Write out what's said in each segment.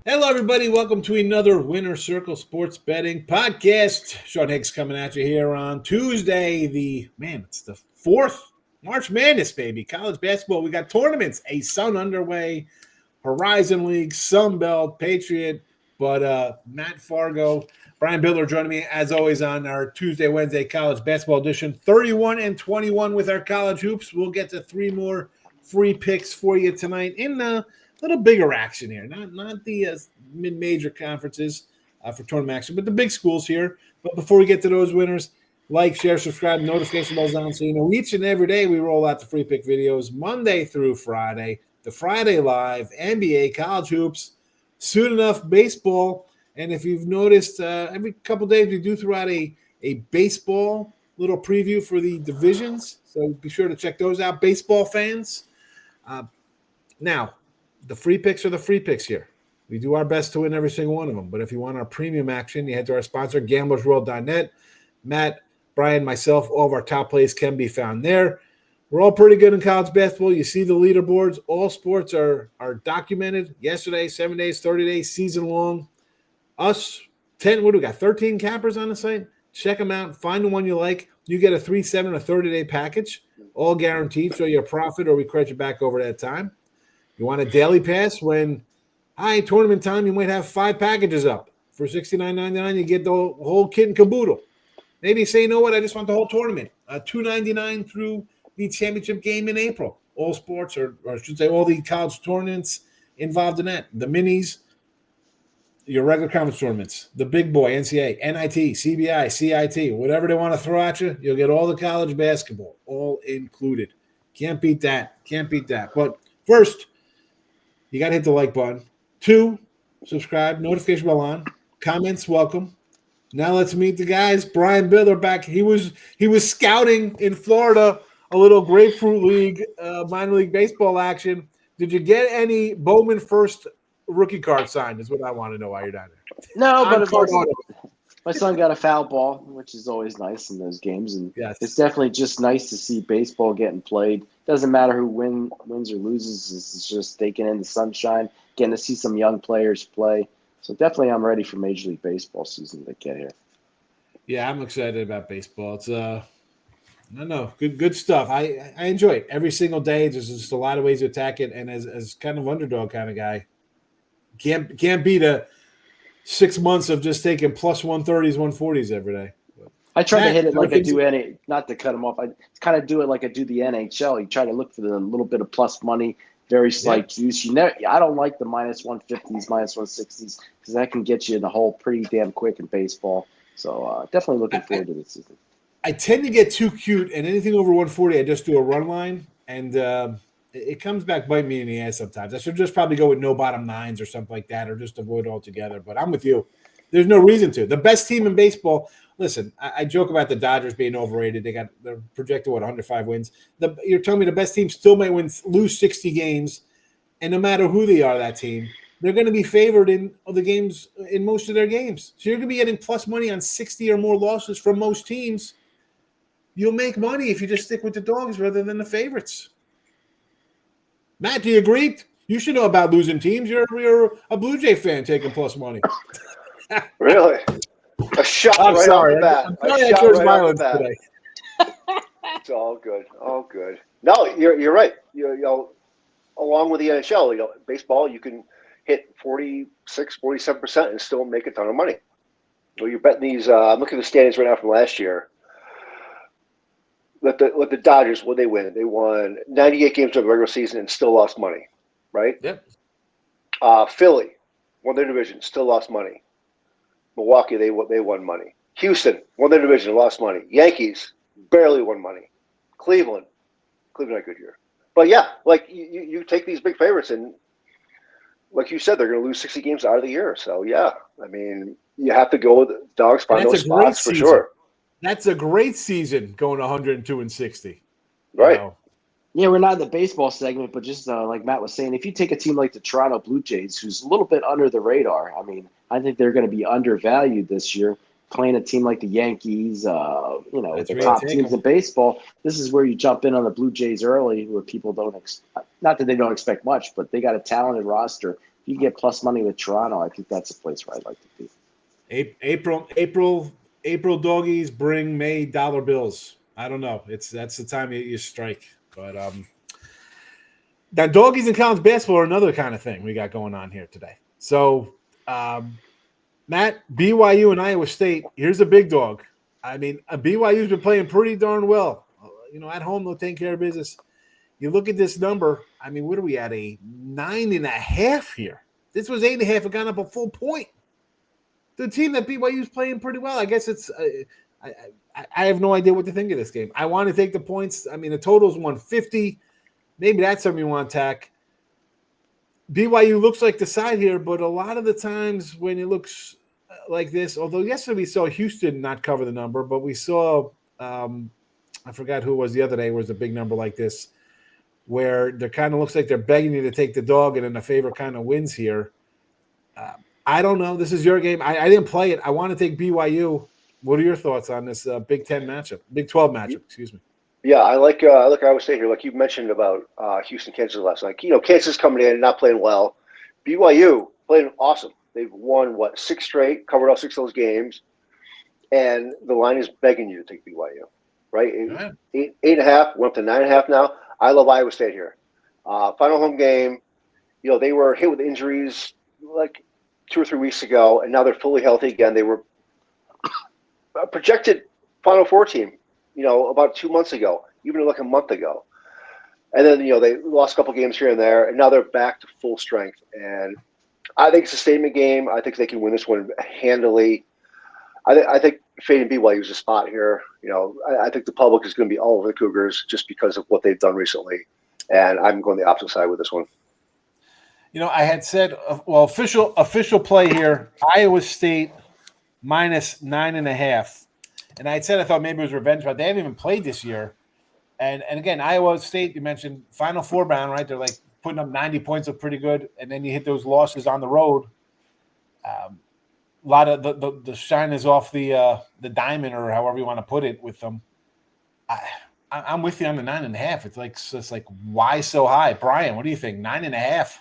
Hello, everybody. Welcome to another Winner Circle Sports Betting Podcast. Sean Higgs coming at you here on Tuesday. It's the 4th March Madness, baby. College basketball. We got tournaments. A Sun underway, Horizon League, Sun Belt, Patriot. But Matt Fargo, Brian Bitler joining me as always on our Tuesday, Wednesday college basketball edition. 31 and 21 with our college hoops. We'll get to 3 more free picks for you tonight in little bigger action here, not the mid-major conferences for tournament action, but the big schools here. But before we get to those winners, like, share, subscribe, notification bells on so you know each and every day we roll out the free pick videos Monday through Friday, the Friday Live, NBA, college hoops, soon enough baseball. And if you've noticed, every couple days we do throw out a baseball little preview for the divisions. So be sure to check those out, baseball fans. Now, the free picks are the free picks here. We do our best to win every single one of them. But if you want our premium action, you head to our sponsor, gamblersworld.net. Matt, Brian, myself, all of our top plays can be found there. We're all pretty good in college basketball. You see the leaderboards. All sports are documented. Yesterday, 7 days, 30 days, season long. Us, 10, what do we got? 13 cappers on the site. Check them out. Find the one you like. You get a 3, 7, or 30-day package, all guaranteed. So you're a profit or we credit you back over that time. You want a daily pass when tournament time, you might have 5 packages up. For $69.99, you get the whole kit and caboodle. Maybe you say, you know what, I just want the whole tournament. $2.99 through the championship game in April. All sports, or I should say all the college tournaments involved in that. The minis, your regular conference tournaments, the big boy, NCAA, NIT, CBI, CIT, whatever they want to throw at you, you'll get all the college basketball, all included. Can't beat that. But first, you got to hit the like button. 2, subscribe, notification bell on, comments welcome. Now let's meet the guys. Brian Bitler back. He was scouting in Florida, a little grapefruit league, minor league baseball action. Did you get any Bowman first rookie card signed? Is what I want to know while you're down there. No, but my son got a foul ball, which is always nice in those games, and yes, it's definitely just nice to see baseball getting played. Doesn't matter who wins or loses; it's just taking in the sunshine, getting to see some young players play. So definitely, I'm ready for Major League Baseball season to get here. Yeah, I'm excited about baseball. It's I don't know, good stuff. I enjoy it every single day. There's just a lot of ways to attack it, and as kind of underdog kind of guy, can't beat a 6 months of just taking plus 130s, 140s every day. I try to hit it like I do not to cut him off. I kind of do it like I do the NHL. You try to look for the little bit of plus money, very slight juice. I don't like the minus 150s, minus 160s because that can get you in the hole pretty damn quick in baseball. So definitely looking forward to this season. I tend to get too cute, and anything over 140, I just do a run line, and it comes back bite me in the ass sometimes. I should just probably go with no bottom nines or something like that, or just avoid altogether. But I'm with you. There's no reason to. The best team in baseball. Listen, I joke about the Dodgers being overrated. They're projected 105 wins. You're telling me the best team still may lose 60 games, and no matter who they are, that team, they're going to be favored in most of their games. So you're going to be getting plus money on 60 or more losses from most teams. You'll make money if you just stick with the dogs rather than the favorites. Matt, do you agree? You should know about losing teams. You're a Blue Jay fan taking plus money. Really? A shot I'm right sorry. off the bat. I'm sorry I chose violence today. It's all good. All good. No, you're right. You know, along with the NHL, baseball, you can hit 46, 47% and still make a ton of money. Well, you're betting these. I'm looking at the standings right now from last year. Let the Dodgers, what they win? They won 98 games of the regular season and still lost money, right? Yep. Philly won their division, still lost money. Milwaukee, they won money. Houston won their division, lost money. Yankees barely won money. Cleveland had a good year. But yeah, like you take these big favorites and, like you said, they're going to lose 60 games out of the year. So yeah, I mean, you have to go with the dogs, find those spots for sure. That's a great season going 102 and 60. Right. Yeah, we're not in the baseball segment, but just like Matt was saying, if you take a team like the Toronto Blue Jays, who's a little bit under the radar, I mean, I think they're going to be undervalued this year. Playing a team like the Yankees, the top teams in baseball, this is where you jump in on the Blue Jays early, where people don't not that they don't expect much, but they got a talented roster. you get plus money with Toronto, I think that's a place where I'd like to be. April doggies bring May dollar bills. I don't know. That's the time you strike. But that doggies in college basketball are another kind of thing we got going on here today. So Matt, BYU and Iowa State. Here's a big dog. I mean, BYU's been playing pretty darn well. At home they'll take care of business. You look at this number. I mean, what are we at? A 9.5 here. This was 8.5. It got up a full point. The team that BYU is playing pretty well. I guess it's. I have no idea what to think of this game. I want to take the points. I mean, the total is 150. Maybe that's something you want to attack. BYU looks like the side here, but a lot of the times when it looks like this, although yesterday we saw Houston not cover the number, but we saw I forgot who it was the other day was a big number like this, where there kind of looks like they're begging you to take the dog, and then the favorite kind of wins here. I don't know. This is your game. I didn't play it. I want to take BYU. What are your thoughts on this Big 12 matchup? Excuse me. Yeah, I like Iowa State here. Like you mentioned about Houston, Kansas last night. Kansas coming in and not playing well. BYU playing awesome. They've won 6 straight, covered all 6 of those games, and the line is begging you to take BYU. Right, 8.5 went up to 9.5 now. I love Iowa State here. Final home game. They were hit with injuries like 2 or 3 weeks ago, and now they're fully healthy again. They were a projected Final Four team, about 2 months ago, even like a month ago. And then, they lost a couple games here and there, and now they're back to full strength. And I think it's a statement game. I think they can win this one handily. I think fading BYU is a spot here. I think the public is going to be all over the Cougars just because of what they've done recently. And I'm going the opposite side with this one. I had said, official play here, Iowa State minus 9.5. And I had said I thought maybe it was revenge, but they haven't even played this year. And again, Iowa State, you mentioned Final Four bound, right? They're like putting up 90 points, look pretty good. And then you hit those losses on the road. A lot of the shine is off the diamond, or however you want to put it, with them. I'm with you on the 9.5. It's like why so high, Brian? What do you think? 9.5.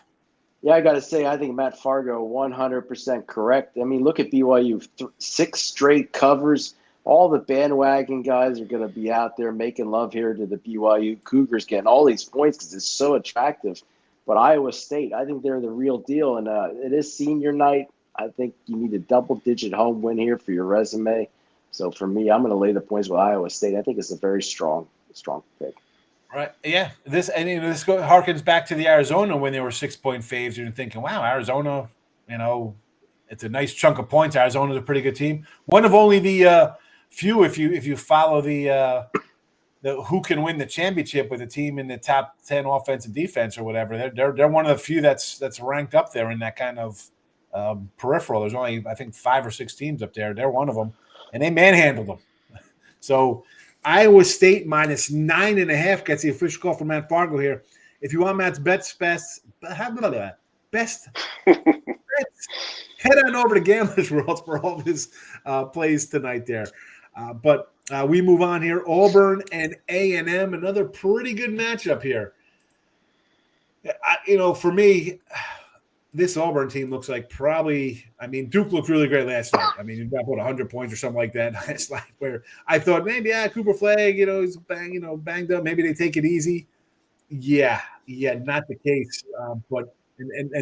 Yeah, I got to say, I think Matt Fargo 100% correct. I mean, look at BYU, 6 straight covers. All the bandwagon guys are going to be out there making love here to the BYU Cougars, getting all these points because it's so attractive. But Iowa State, I think they're the real deal, and it is senior night. I think you need a double-digit home win here for your resume. So for me, I'm going to lay the points with Iowa State. I think it's a very strong pick. Right. Yeah. This harkens back to the Arizona when they were 6-point faves. You're thinking, wow, Arizona, it's a nice chunk of points. Arizona's a pretty good team. One of only the few, if you follow the who can win the championship with a team in the top 10 offense and defense or whatever. They're one of the few that's ranked up there in that kind of peripheral. There's only, I think, 5 or 6 teams up there. They're one of them, and they manhandled them. So Iowa State minus 9.5 gets the official call from Matt Fargo here. If you want Matt's best, head on over to Gamblers World for all of his plays tonight there. But we move on here. Auburn and A&M, another pretty good matchup here. For me, this Auburn team looks like Duke looked really great last night. I mean, you got 100 points or something like that last night, where I thought maybe, Cooper Flagg, he's banged up. Maybe they take it easy. Yeah, not the case. But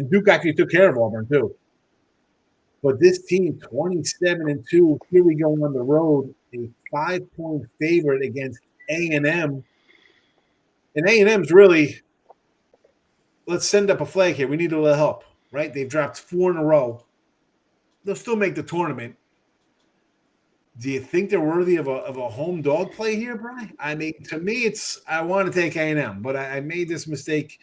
Duke actually took care of Auburn too. But this team, 27-2, here we go on the road, a 5-point favorite against A&M. And A&M's really, let's send up a flag here. We need a little help. Right? They've dropped 4 in a row. They'll still make the tournament. Do you think they're worthy of a home dog play here, Brian? I mean, to me, I want to take A&M, but I made this mistake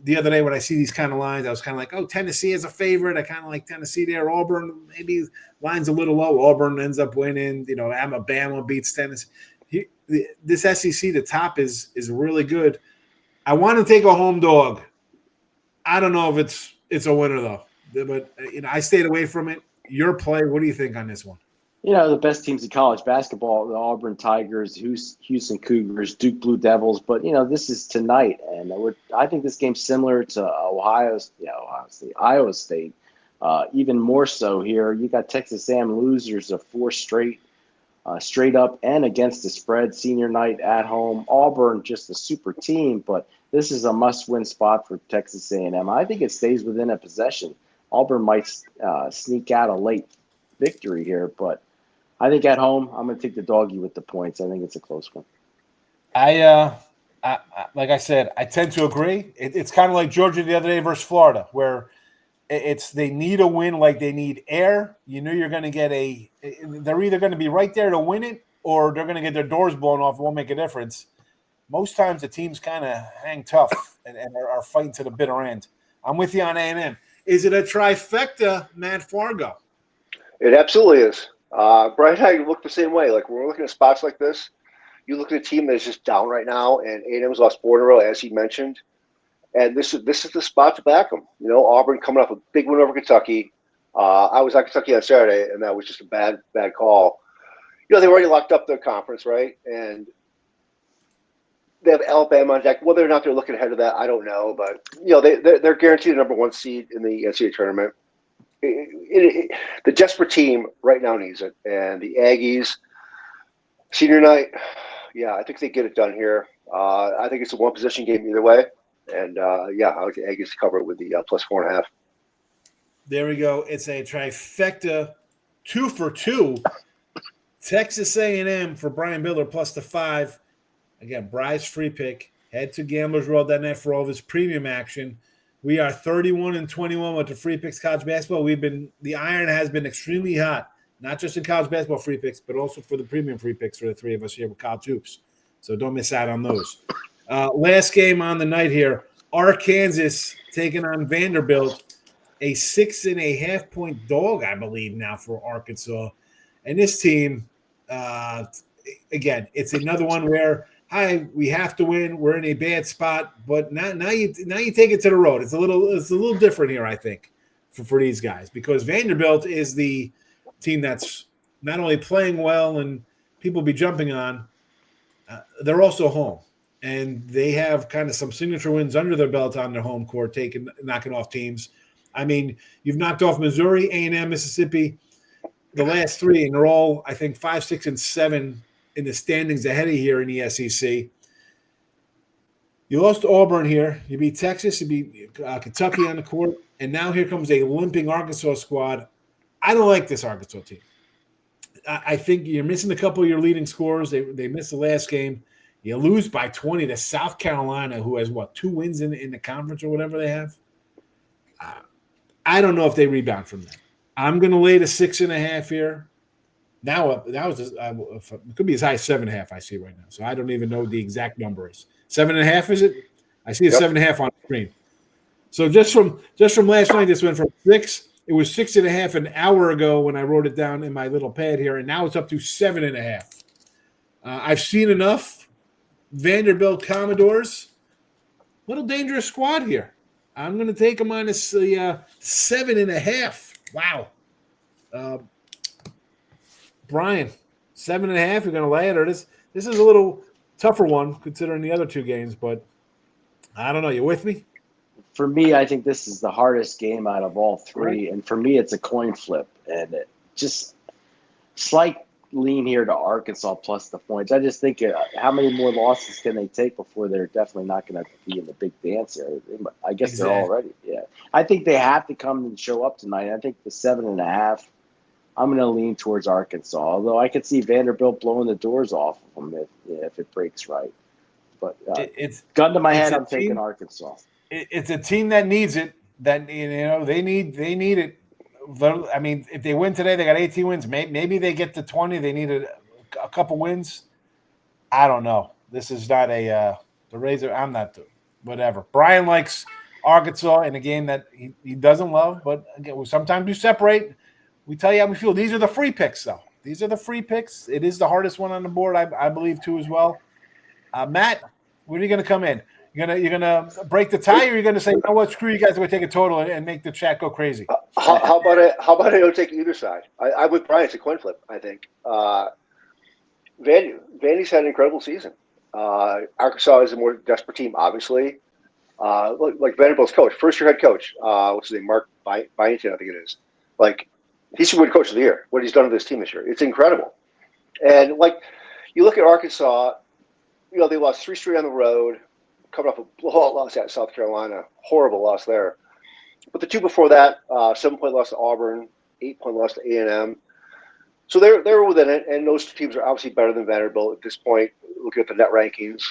the other day when I see these kind of lines. I was kind of like, oh, Tennessee is a favorite. I kind of like Tennessee there. Auburn, maybe line's a little low. Auburn ends up winning. Alabama beats Tennessee. This SEC, the top is really good. I want to take a home dog. I don't know if it's a winner, though. But, I stayed away from it. Your play, what do you think on this one? The best teams in college basketball, the Auburn Tigers, Houston Cougars, Duke Blue Devils. But, this is tonight. And I think this game's similar to Ohio State. Iowa State, even more so here. You got Texas A&M losers of 4 straight up and against the spread. Senior night at home. Auburn, just a super team, but this is a must-win spot for Texas A&M. I think it stays within a possession. Auburn might sneak out a late victory here, but I think at home, I'm going to take the doggy with the points. I think it's a close one. I like I said, I tend to agree. It's kind of like Georgia the other day versus Florida, where they need a win like they need air. You know you're going to get they're either going to be right there to win it or they're going to get their doors blown off. It won't make a difference. Most times the teams kind of hang tough and are fighting to the bitter end. I'm with you on A&M. Is it a trifecta, Matt Fargo? It absolutely is. Brian and I look the same way. Like, when we're looking at spots like this, you look at a team that's just down right now, and A&M's lost 4 in a row, as he mentioned. And this is the spot to back them. You know, Auburn coming off a big win over Kentucky. I was at Kentucky on Saturday, and that was just a bad call. You know, they already locked up their conference, right? And they have Alabama on deck. Whether or not they're looking ahead of that, I don't know. But, you know, they're guaranteed the #1 seed in the NCAA tournament. The desperate team right now needs it. And the Aggies, senior night, yeah, I think they get it done here. I think it's a one-possession game either way. And, yeah, I like the Aggies to cover it with the +4.5. There we go. It's a trifecta, 2 for 2. Texas A&M for Brian Bitler +5. Again, Bry's free pick. Head to gamblersworld.net for all of his premium action. We are 31-21 with the free picks college basketball. The iron has been extremely hot, not just in college basketball free picks, but also for the premium free picks for the 3 of us here with college hoops. So don't miss out on those. Last game on the night here, Arkansas taking on Vanderbilt, a 6.5-point dog, I believe, now for Arkansas. And this team, again, it's another one where, hi, we have to win. We're in a bad spot, but now you take it to the road. It's a little different here, I think, for these guys, because Vanderbilt is the team that's not only playing well and people be jumping on, they're also home. And they have kind of some signature wins under their belt on their home court, knocking off teams. I mean, you've knocked off Missouri, A&M, Mississippi, the last 3, and they're all, I think, 5, 6, and 7 in the standings ahead of you here in the SEC. You lost to Auburn here. You beat Texas. You beat Kentucky on the court. And now here comes a limping Arkansas squad. I don't like this Arkansas team. I think you're missing a couple of your leading scorers. They missed the last game. You lose by 20 to South Carolina, who has, 2 wins in the conference or whatever they have. I don't know if they rebound from that. I'm going to lay the 6.5 here. Now, it could be as high as 7.5 I see right now. So I don't even know what the exact number is. 7.5, is it? I see a 7.5 on the screen. So just from last night, this went from 6. It was 6.5 an hour ago when I wrote it down in my little pad here, and now it's up to 7.5. I've seen enough. Vanderbilt Commodores, little dangerous squad here. I'm going to take a minus 7.5. Wow. Brian, 7.5. You're going to lay it, or this is a little tougher one considering the other 2 games, but I don't know. You with me? For me, I think this is the hardest game out of all 3, right. And for me, it's a coin flip, and just slight lean here to Arkansas plus the points. I just think how many more losses can they take before they're definitely not going to be in the big dance here? I guess They're already. Yeah, I think they have to come and show up tonight. I think the 7.5. I'm going to lean towards Arkansas, although I could see Vanderbilt blowing the doors off of them if it breaks right. But it's gun to my head, I'm taking Arkansas. It's a team that needs it. That they need it. I mean, if they win today, they got 18 wins. Maybe they get to 20. They need a couple wins. I don't know. This is not the Razor. I'm not whatever. Brian likes Arkansas in a game that he doesn't love, but again, sometimes we separate. We tell you how we feel. These are the free picks, though. These are the free picks. It is the hardest one on the board, I believe, too, as well. Matt, when are you going to come in? You're gonna break the tie, or you're gonna say, you know what, screw you guys, we're gonna take a total and make the chat go crazy. How about I don't take either side? I'm with Brian. It's a coin flip, I think. Vandy's had an incredible season. Arkansas is a more desperate team, obviously. Like Vanderbilt's coach, first-year head coach, what's his name, Mark Byington, I think it is. Like, he should win Coach of the Year, what he's done with this team this year. It's incredible. And, like, you look at Arkansas, they lost 3 straight on the road, coming off a blowout loss at South Carolina. Horrible loss there. But the 2 before that, 7-point loss to Auburn, 8-point loss to A&M. So they're within it, and those teams are obviously better than Vanderbilt at this point, looking at the net rankings.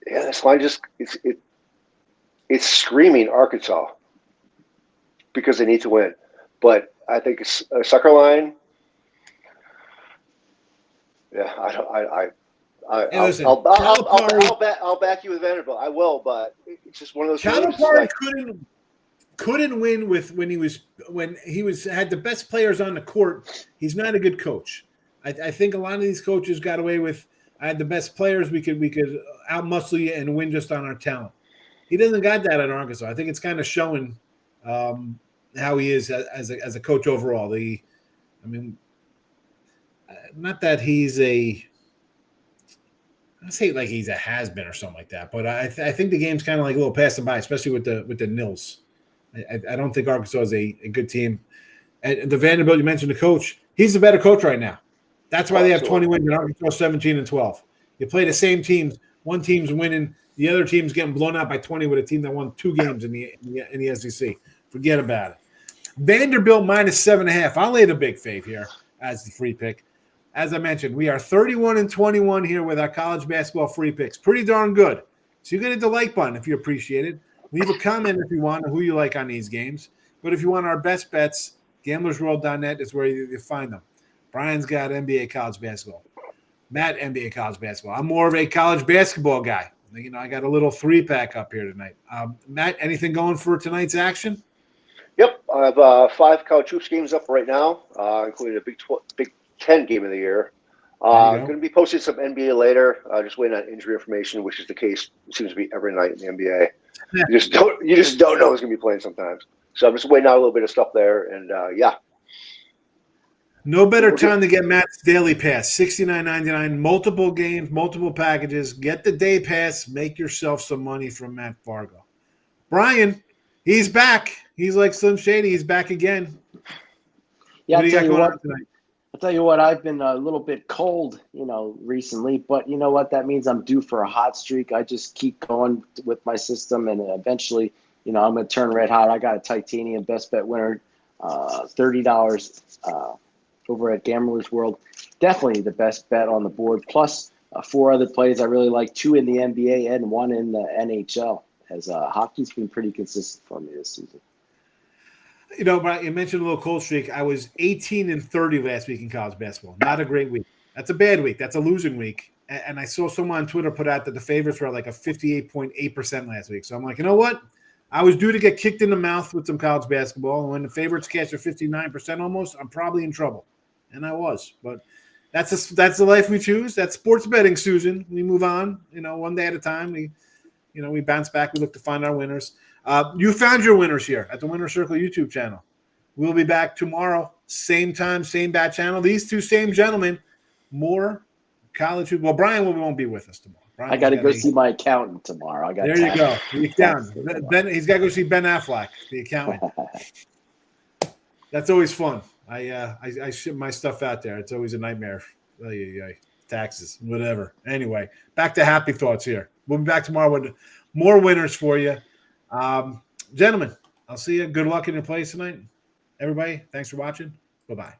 This line just it's screaming Arkansas because they need to win. But I think it's a sucker line. Yeah, I'll back you with Vanderbilt. I will, but it's just one of those. Calipari couldn't win when he had the best players on the court. He's not a good coach. I think a lot of these coaches got away with. I had the best players. We could outmuscle you and win just on our talent. He doesn't got that at Arkansas. I think it's kind of showing how he is as a coach overall. Not that he's I say like he's a has-been or something like that, but I think the game's kind of like a little passing by, especially with the Nils. I don't think Arkansas is a good team. And the Vanderbilt, you mentioned the coach. He's the better coach right now. That's why they have 20 wins and Arkansas 17 and 12. You play the same teams. One team's winning, the other team's getting blown out by 20 with a team that won 2 games in the SEC. Forget about it. Vanderbilt minus 7.5. I'll lay the big fave here as the free pick. As I mentioned, we are 31 and 21 here with our college basketball free picks. Pretty darn good. So you can hit the like button if you appreciate it. Leave a comment if you want who you like on these games. But if you want our best bets, gamblersworld.net is where you find them. Brian's got NBA college basketball. Matt, NBA college basketball. I'm more of a college basketball guy. I got a little 3-pack up here tonight. Matt, anything going for tonight's action? Yep. I have 5 college hoops games up right now, including a Big 10 game of the year. Going to be posting some NBA later. Just waiting on injury information, which is the case. It seems to be every night in the NBA. Yeah. You just don't know who's going to be playing sometimes. So I'm just waiting out a little bit of stuff there, and No better time to get Matt's daily pass, $69.99, multiple games, multiple packages. Get the day pass, make yourself some money from Matt Fargo. Brian, he's back. He's like Slim Shady. He's back again. Yeah, I'll tell you what, I've been a little bit cold, recently, but you know what? That means I'm due for a hot streak. I just keep going with my system, and eventually, I'm going to turn red hot. I got a titanium best bet winner, $30 over at Gamblers World. Definitely the best bet on the board. Plus 4 other plays I really like, 2 in the NBA and 1 in the NHL. As hockey's been pretty consistent for me this season. Brian, you mentioned a little cold streak. I was 18 and 30 last week in college basketball. Not a great week. That's a bad week. That's a losing week. And I saw someone on Twitter put out that the favorites were like a 58.8% last week. So I'm like, you know what? I was due to get kicked in the mouth with some college basketball. And when the favorites catch are 59% almost, I'm probably in trouble. And I was. But that's the life we choose. That's sports betting, Susan. We move on, one day at a time. We bounce back. We look to find our winners. You found your winners here at the Winner Circle YouTube channel. We'll be back tomorrow, same time, same bat channel. These 2 same gentlemen, more college. Well, Brian won't be with us tomorrow. Brian, I got to go see my accountant tomorrow. There you go. The accountant. Ben, he's got to go see Ben Affleck, the accountant. That's always fun. I ship my stuff out there. It's always a nightmare. Taxes, whatever. Anyway, back to happy thoughts here. We'll be back tomorrow with more winners for you. Gentlemen, I'll see you. Good luck in your plays tonight. Everybody, thanks for watching. Bye-bye.